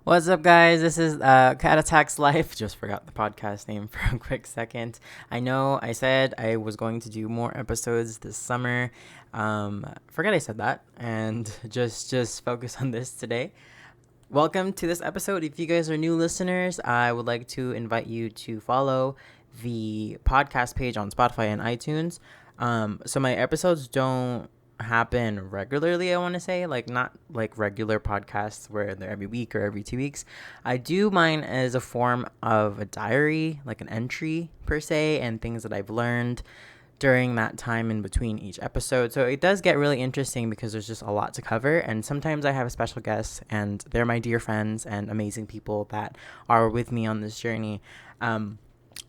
What's up, guys? This is Cat Attacks Life. Just forgot the podcast name for a quick second. I know I said I was going to do more episodes this summer. Forget I said that, and just focus on this today. Welcome to this episode. If you guys are new listeners, I would like to invite you to follow the podcast page on Spotify and iTunes. So my episodes don't happen regularly, I want to say, like not like regular podcasts where they're every week or every 2 weeks. I do mine as a form of a diary, like an entry per se, and things that I've learned during that time in between each episode. So it does get really interesting because there's just a lot to cover. And sometimes I have special guests, and they're my dear friends and amazing people that are with me on this journey.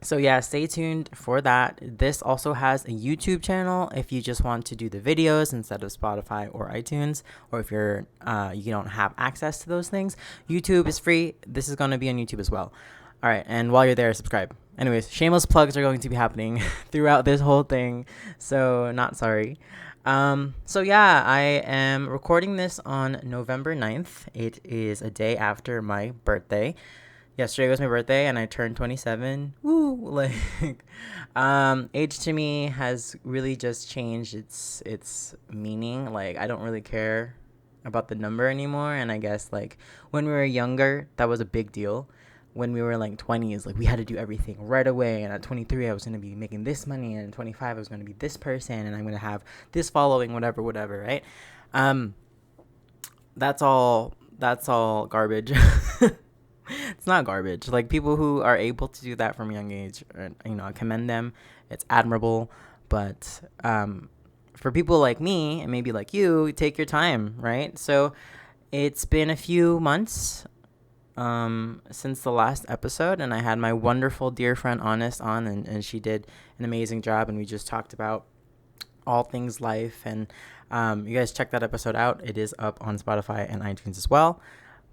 So yeah, stay tuned for that. This also has a YouTube channel if you just want to do the videos instead of Spotify or iTunes, or if you don't have access to those things. YouTube is free. This is going to be on YouTube as well. All right, and while you're there, subscribe. Anyways, shameless plugs are going to be happening throughout this whole thing, so not sorry. So yeah, I am recording this on November 9th. It is a day after my birthday. Yesterday was my birthday and I turned 27. Woo! Like, age to me has really just changed its meaning. Like, I don't really care about the number anymore. And I guess like when we were younger, that was a big deal. When we were like 20s, like we had to do everything right away. And at 23, I was gonna be making this money, and at 25, I was gonna be this person, and I'm gonna have this following, whatever, right? Um, that's all. That's all garbage. It's not garbage. Like people who are able to do that from a young age, I commend them. It's admirable. But for people like me and maybe like you, take your time, right? So it's been a few months since the last episode, and I had my wonderful dear friend Honest on, and she did an amazing job, and we just talked about all things life. And you guys check that episode out. It is up on Spotify and iTunes as well.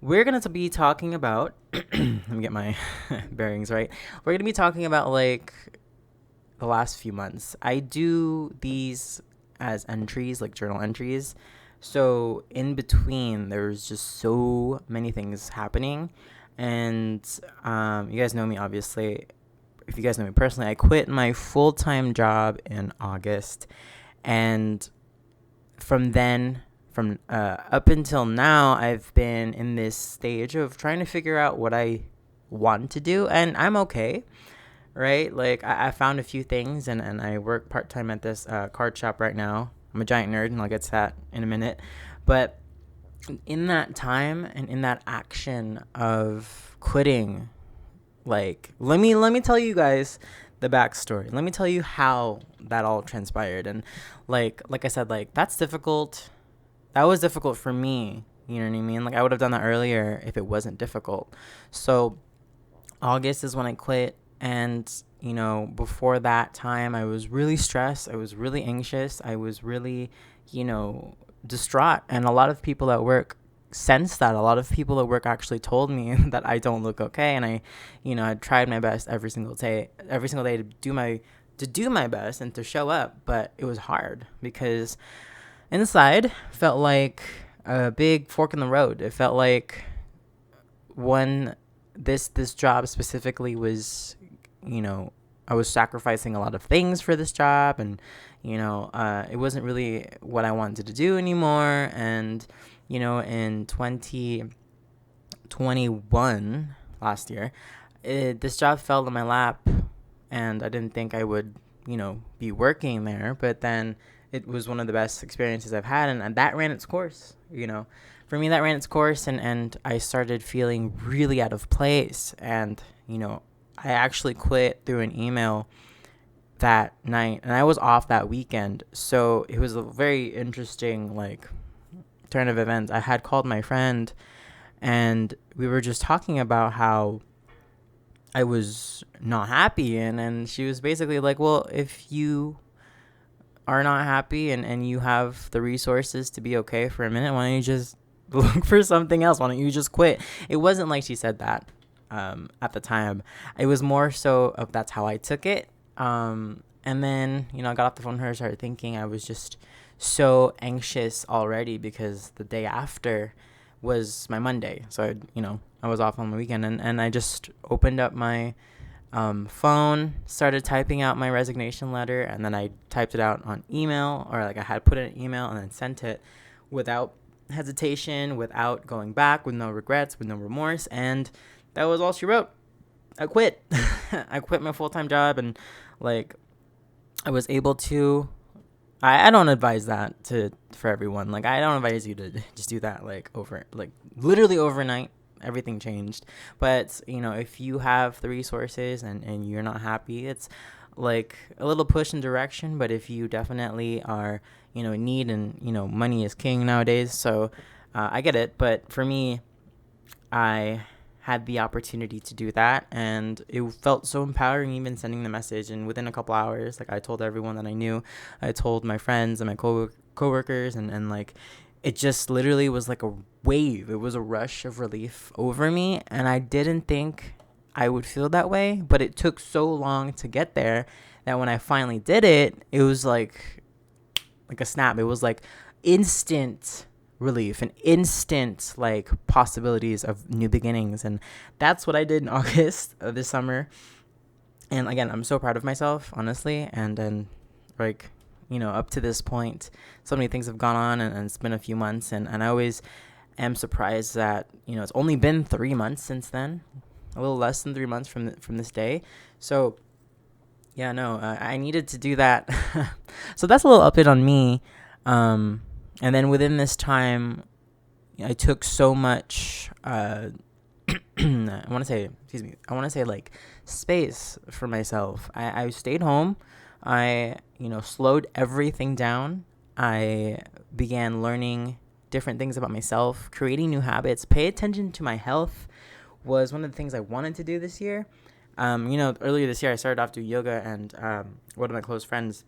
We're going to be talking about, let me get my bearings right. We're going to be talking about like the last few months. I do these as entries, like journal entries. So in between, there's just so many things happening. And you guys know me, obviously. If you guys know me personally, I quit my full-time job in August. And from up until now, I've been in this stage of trying to figure out what I want to do, and I'm okay, right? Like I found a few things, and I work part-time at this card shop right now. I'm a giant nerd, and I'll get to that in a minute. But in that time and in that action of quitting, like let me tell you guys the backstory. Let me tell you how that all transpired. And like I said, like that's difficult. That was difficult for me. You know what I mean? Like I would have done that earlier if it wasn't difficult. So August is when I quit. And, before that time, I was really stressed. I was really anxious. I was really, distraught. And a lot of people at work sensed that. A lot of people at work actually told me that I don't look okay. And I tried my best every single day to do my best and to show up. But it was hard because inside felt like a big fork in the road. It felt like when this job specifically was, I was sacrificing a lot of things for this job, and it wasn't really what I wanted to do anymore. And in 2021, last year, this job fell in my lap, and I didn't think I would be working there. But then it was one of the best experiences I've had, and that ran its course. For me, that ran its course, and I started feeling really out of place. And I actually quit through an email that night, and I was off that weekend. So it was a very interesting like turn of events. I had called my friend, and we were just talking about how I was not happy, and she was basically like, well, if you are not happy and you have the resources to be okay for a minute, why don't you just look for something else? Why don't you just quit? It wasn't like she said that at the time. It was more so of that's how I took it. And then, I got off the phone with her, started thinking. I was just so anxious already because the day after was my Monday. So I was off on the weekend, and I just opened up my phone, started typing out my resignation letter, and then I typed it out on email, or like I had put it in an email and then sent it without hesitation, without going back, with no regrets, with no remorse. And that was all she wrote. I quit. I quit my full-time job, and like I was able to. I don't advise that for everyone. Like, I don't advise you to just do that literally overnight. Everything changed. But if you have the resources and you're not happy, it's like a little push in direction. But if you definitely are in need, and money is king nowadays, so I get it. But for me, I had the opportunity to do that, and it felt so empowering, even sending the message. And within a couple hours, like, I told everyone that I knew. I told my friends and my coworkers, and like, it just literally was like a wave. It was a rush of relief over me, and I didn't think I would feel that way, but it took so long to get there that when I finally did it, it was like a snap. It was like instant relief and instant like possibilities of new beginnings. And that's what I did in August of this summer. And again, I'm so proud of myself, honestly. And then like, up to this point, so many things have gone on, and it's been a few months, and I always am surprised that it's only been 3 months since then, a little less than 3 months from this day. So yeah, no, I needed to do that. So that's a little update on me. And then within this time, I took so much, I want to say like space for myself. I stayed home. I, slowed everything down. I began learning different things about myself, creating new habits. Pay attention to my health was one of the things I wanted to do this year. Earlier this year, I started off doing yoga, and one of my close friends,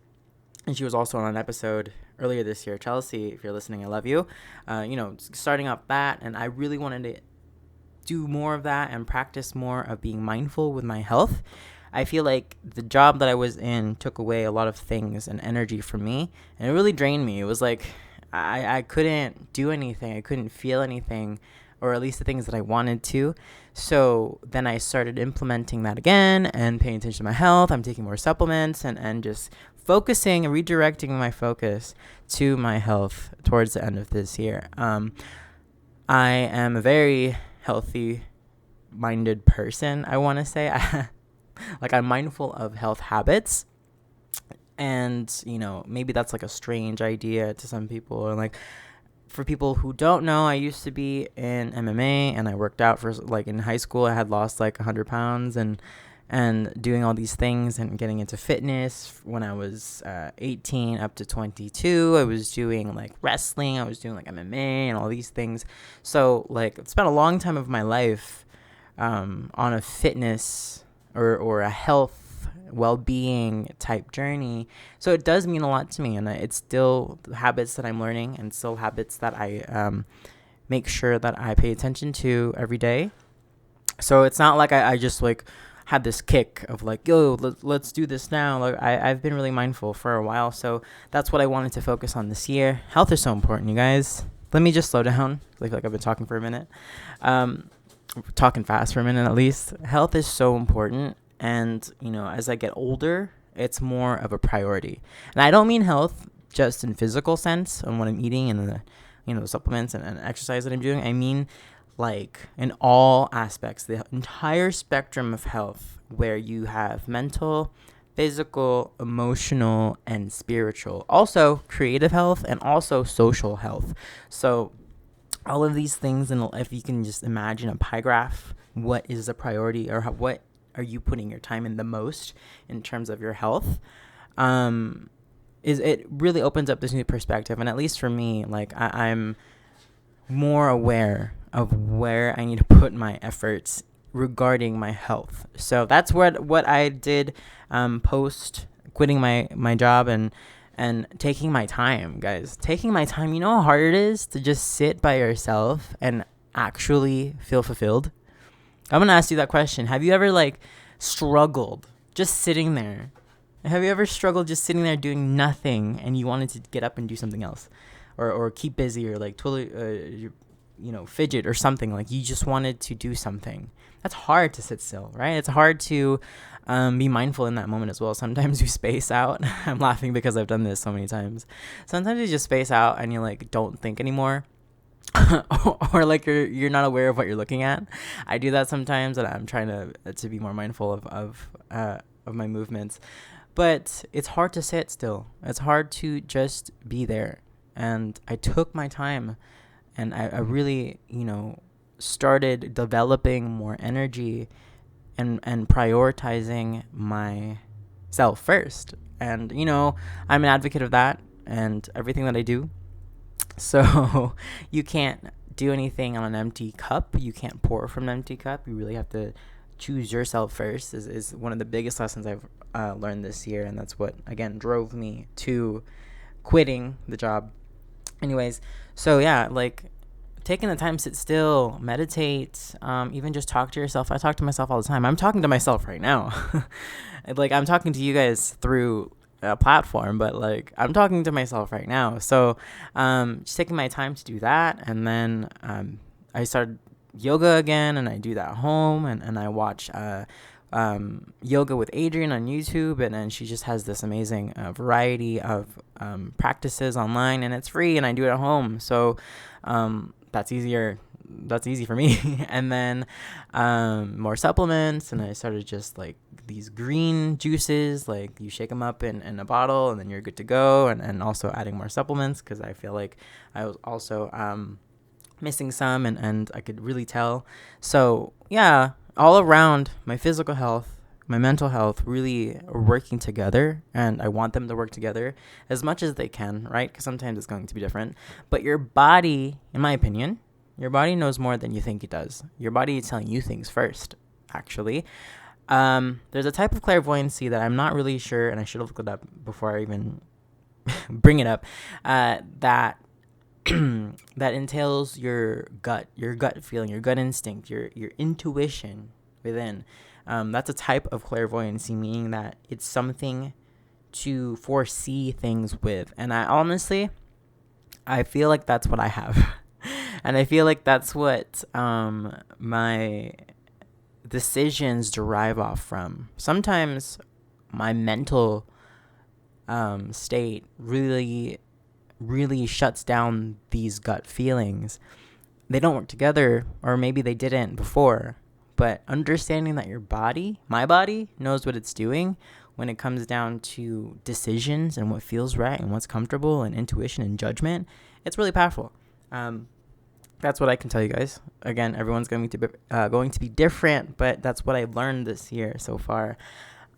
and she was also on an episode earlier this year, Chelsea, if you're listening, I love you. Starting up that, and I really wanted to do more of that and practice more of being mindful with my health. I feel like the job that I was in took away a lot of things and energy from me, and it really drained me. It was like I couldn't do anything. I couldn't feel anything, or at least the things that I wanted to. So then I started implementing that again and paying attention to my health. I'm taking more supplements and just focusing and redirecting my focus to my health towards the end of this year. I am a very healthy-minded person, I want to say. Like, I'm mindful of health habits. And, maybe that's like a strange idea to some people. Or like, for people who don't know, I used to be in MMA, and I worked out for, like, in high school. I had lost like 100 pounds and doing all these things and getting into fitness when I was 18 up to 22. I was doing like wrestling. I was doing like MMA and all these things. So like, it's been a long time of my life on a fitness or a health well-being type journey. So it does mean a lot to me, and it's still habits that I'm learning, and still habits that I make sure that I pay attention to every day. So it's not like I just like had this kick of like, yo, let's do this now. Like, I've been really mindful for a while, so that's what I wanted to focus on this year. Health is so important, you guys. Let me just slow down. I feel like I've been talking for a minute. Talking fast for a minute at least. Health is so important, and as I get older, it's more of a priority. And I don't mean health just in physical sense on what I'm eating and the supplements and exercise that I'm doing. I mean like in all aspects, the entire spectrum of health, where you have mental, physical, emotional, and spiritual. Also creative health, and also social health. So all of these things, and if you can just imagine a pie graph, what is the priority, or what are you putting your time in the most in terms of your health? Is it really opens up this new perspective. And at least for me, like, I'm more aware of where I need to put my efforts regarding my health. So that's what I did post quitting my job and taking my time, guys. Taking my time. You know how hard it is to just sit by yourself and actually feel fulfilled? I'm going to ask you that question. Have you ever like struggled just sitting there? Have you ever struggled just sitting there doing nothing, and you wanted to get up and do something else, or keep busy, or like totally fidget or something. Like, you just wanted to do something. That's hard to sit still, right? It's hard to be mindful in that moment as well. Sometimes you space out. I'm laughing because I've done this so many times. Sometimes you just space out and you like don't think anymore. Or like you're not aware of what you're looking at. I do that sometimes, and I'm trying to be more mindful of my movements. But it's hard to sit still. It's hard to just be there. And I took my time, and I really, started developing more energy and prioritizing myself first. And, I'm an advocate of that and everything that I do. So you can't do anything on an empty cup. You can't pour from an empty cup. You really have to choose yourself first is one of the biggest lessons I've learned this year. And that's what, again, drove me to quitting the job. Anyways, so yeah, like taking the time, sit still, meditate, even just talk to yourself. I talk to myself all the time. I'm talking to myself right now. Like, I'm talking to you guys through a platform, but like I'm talking to myself right now. So just taking my time to do that. And then I started yoga again, and I do that at home, and I watch yoga with Adriene on YouTube, and then she just has this amazing variety of practices online, and it's free, and I do it at home. So that's easy for me. And then more supplements, and I started just like these green juices, like you shake them up in a bottle, and then you're good to go. And also adding more supplements, because I feel like I was also missing some, and I could really tell. So yeah, all around, my physical health, my mental health really are working together, and I want them to work together as much as they can, right? Because sometimes it's going to be different. But your body, in my opinion, your body knows more than you think it does. Your body is telling you things first, actually. There's a type of clairvoyancy that I'm not really sure, and I should have looked it up before I even bring it up, that that entails your gut feeling, your gut instinct, your intuition within. That's a type of clairvoyancy, meaning that it's something to foresee things with. And I feel like that's what I have. And I feel like that's what my decisions derive off from. Sometimes my mental state really shuts down these gut feelings. They don't work together, or maybe they didn't before. But understanding that my body, knows what it's doing when it comes down to decisions and what feels right and what's comfortable and intuition and judgment, it's really powerful. That's what I can tell you guys. Again, everyone's going to be different, but that's what I've learned this year so far.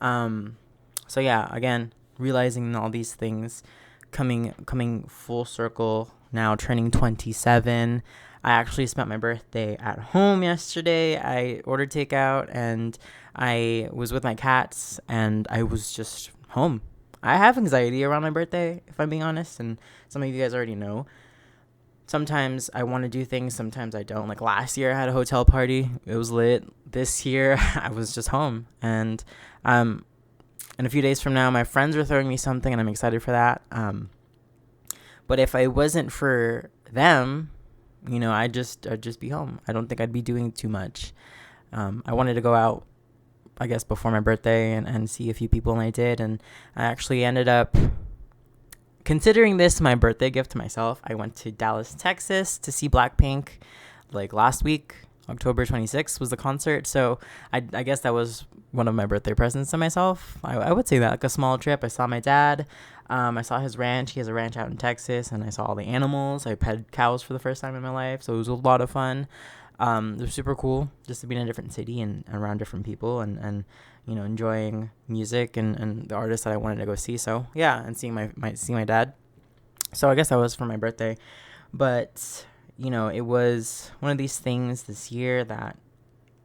So yeah, again, realizing all these things, coming full circle now, turning 27. I actually spent my birthday at home yesterday. I ordered takeout, and I was with my cats, and I was just home. I have anxiety around my birthday, if I'm being honest, and some of you guys already know. Sometimes I want to do things, sometimes I don't. Like last year, I had a hotel party. It was lit. This year, I was just home. And in a few days from now, my friends are throwing me something, and I'm excited for that. But if I wasn't for them, I'd just be home. I don't think I'd be doing too much. I wanted to go out, I guess, before my birthday and see a few people, and I did. And I actually ended up considering this my birthday gift to myself. I went to Dallas, Texas to see Blackpink like last week. October 26th was the concert. So I guess that was one of my birthday presents to myself. I would say that, like a small trip. I saw my dad. I saw his ranch. He has a ranch out in Texas, and I saw all the animals. I petted cows for the first time in my life, so it was a lot of fun. It was super cool just to be in a different city and around different people, and enjoying music and the artists that I wanted to go see. So yeah, and seeing my dad. So I guess that was for my birthday, but it was one of these things this year that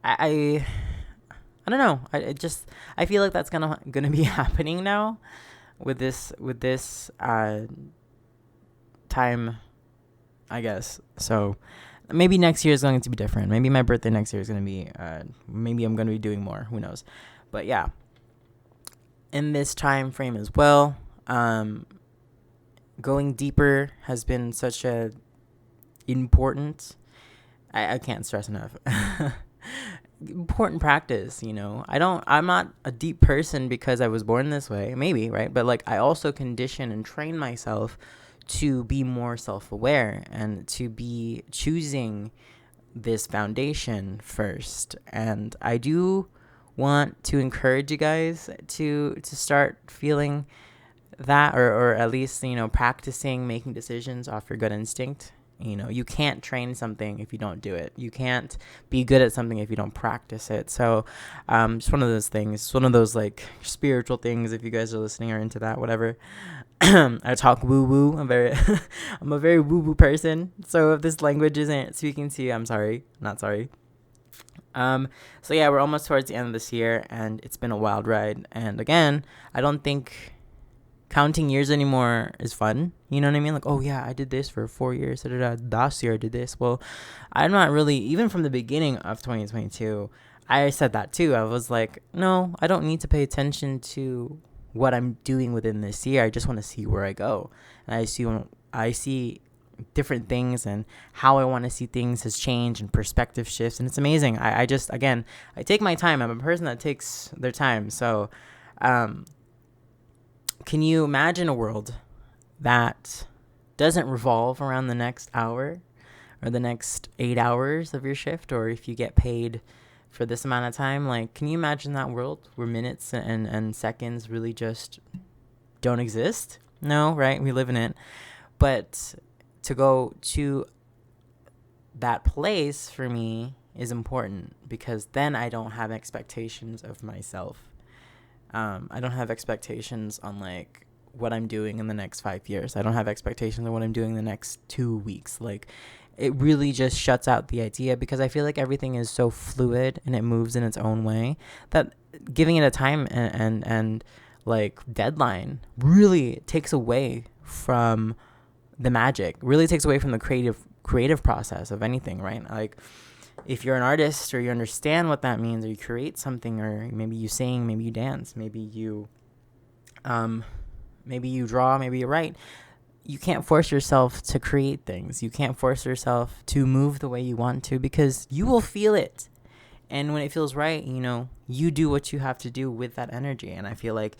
I don't know. I feel like that's gonna be happening now with this time, I guess. So maybe next year is going to be different. Maybe my birthday next year is going to be maybe I'm going to be doing more. Who knows? But yeah, in this time frame as well, going deeper has been such a important I can't stress enough. Important practice, I'm not a deep person because I was born this way, maybe, right? But like I also condition and train myself to be more self-aware and to be choosing this foundation first. And I do want to encourage you guys to start feeling that, or at least practicing making decisions off your gut instinct. You can't train something if you don't do it. You can't be good at something if you don't practice it. So just one of those things. It's one of those like spiritual things, if you guys are listening or into that, whatever. I talk woo woo. I'm a very woo woo person. So if this language isn't speaking to you, I'm sorry. Not sorry. So yeah, we're almost towards the end of this year, and it's been a wild ride. And again, I don't think counting years anymore is fun. You know what I mean? Like, oh yeah, I did this for 4 years. Last year I did this. Well, I'm not really, even from the beginning of 2022, I said that too. I was like, no, I don't need to pay attention to what I'm doing within this year. I just want to see where I go. And I see different things, and how I want to see things has changed, and perspective shifts, and it's amazing. I just, again, I take my time. I'm a person that takes their time. So, can you imagine a world that doesn't revolve around the next hour or the next 8 hours of your shift, or if you get paid for this amount of time? Like, can you imagine that world where minutes and seconds really just don't exist? No, right? We live in it. But to go to that place for me is important, because then I don't have expectations of myself. I don't have expectations on like what I'm doing in the next 5 years. I don't have expectations on what I'm doing in the next 2 weeks. Like, it really just shuts out the idea, because I feel like everything is so fluid and it moves in its own way, that giving it a time and like deadline really takes away from the magic, really takes away from the creative process of anything, right? Like, if you're an artist, or you understand what that means, or you create something, or maybe you sing, maybe you dance, maybe you draw, maybe you write, you can't force yourself to create things. You can't force yourself to move the way you want to, because you will feel it. And when it feels right, you do what you have to do with that energy. And I feel like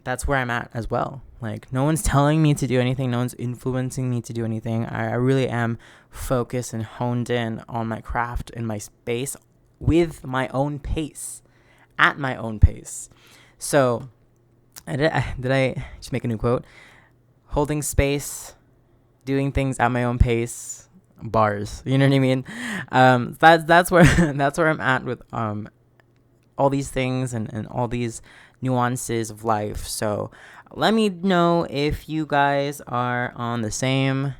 that's where I'm at as well. Like, no one's telling me to do anything. No one's influencing me to do anything. I really am focused and honed in on my craft and my space with my own pace, at my own pace. So, did I just make a new quote? Holding space, doing things at my own pace, bars. You know what I mean? That's where that's where I'm at with all these things and all these nuances of life. So let me know if you guys are on the same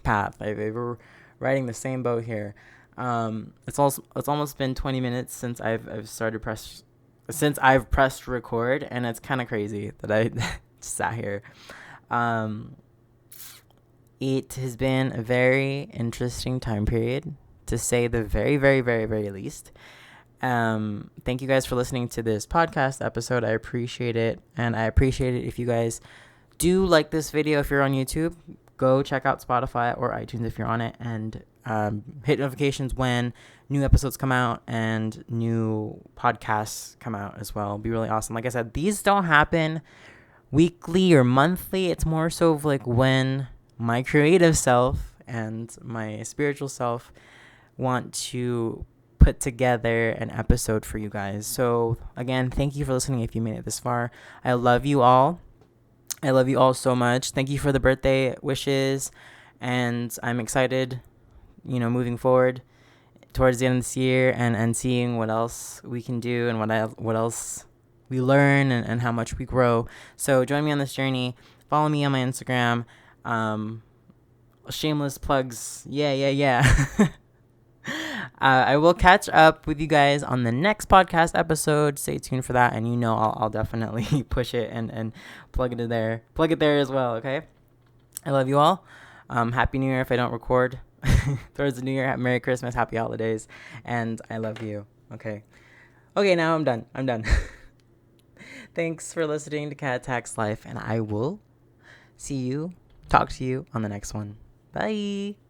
path. If we're riding the same boat here. It's almost been 20 minutes since I've pressed record, and it's kind of crazy that I sat here. It has been a very interesting time period, to say the very, very, very, very least. Thank you guys for listening to this podcast episode. I appreciate it. And I appreciate it if you guys do like this video. If you're on YouTube, go check out Spotify or iTunes if you're on it, and hit notifications when new episodes come out and new podcasts come out as well. It'll be really awesome. Like I said, these don't happen weekly or monthly. It's more so of like when my creative self and my spiritual self want to put together an episode for you guys. So again, thank you for listening. If you made it this far, I love you all. I love you all so much. Thank you for the birthday wishes, and I'm excited, moving forward towards the end of this year, and seeing what else we can do, and what else we learn, and how much we grow. So join me on this journey. Follow me on my Instagram. Shameless plugs. Yeah. I will catch up with you guys on the next podcast episode. Stay tuned for that, and I'll definitely push it and plug it there as well. Okay, I love you all. Happy New Year if I don't record towards the New Year. Merry Christmas, Happy Holidays, and I love you. Okay, now I'm done. Thanks for listening to Cat Attacks Life, and I will talk to you on the next one. Bye.